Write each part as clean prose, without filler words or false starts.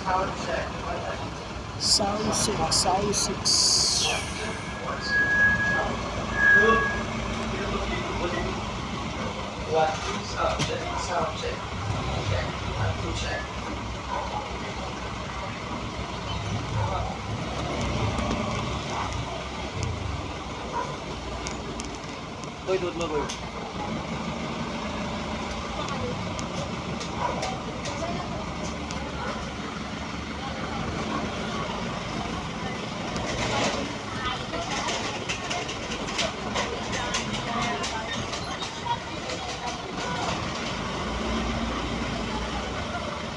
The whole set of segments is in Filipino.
Sound 6, sound 6. Boy, dudut mo, boy.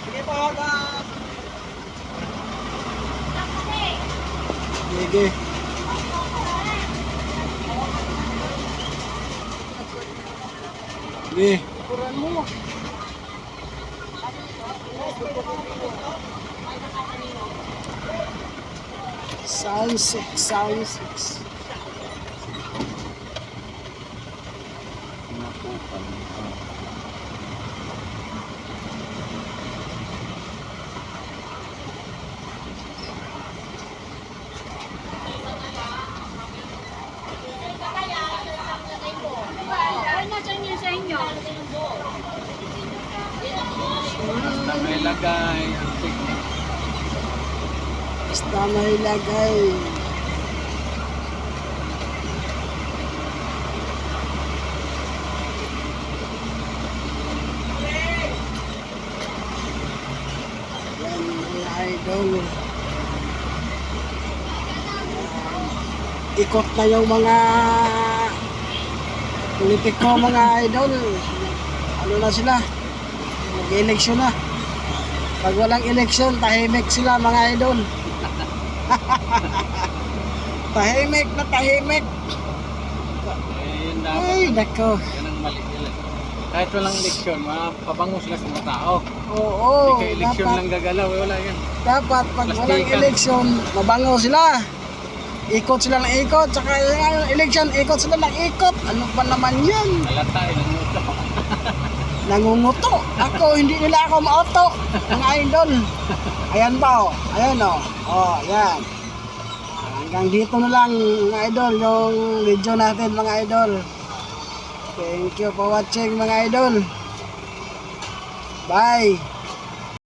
Sige po, boss. Sige. Sige. Kuran mo. Sound 6, sound 6. Basta may lagay. Basta may lagay. Yan mga idol. Ikot na yung mga politiko mga idol. Ano na sila? Mag-eleksyon na. Pag walang eleksyon, tahimik sila mga idol. Tahimik na tahimik. Yun dapat. Ay, nako. Yan ang mali nila. Kahit walang eleksyon, mapabango sila sa mga tao. Oo, Hindi ka eleksyon dapat, lang gagalaw, wala yan. dapat pag walang Plastikan. eleksyon, mabango sila. Ikot sila ng ikot, saka yung eleksyon, ikot sila ng ikot. Ano ba naman yan? Halata, ilang minuto. Nangunguto. Ako, hindi nila ako mauto. Mga idol. Ayan pa, oh. Ayan, oh. Oh, yan. Hanggang dito na lang, mga idol, yung video natin, mga idol. Thank you for watching, mga idol. Bye.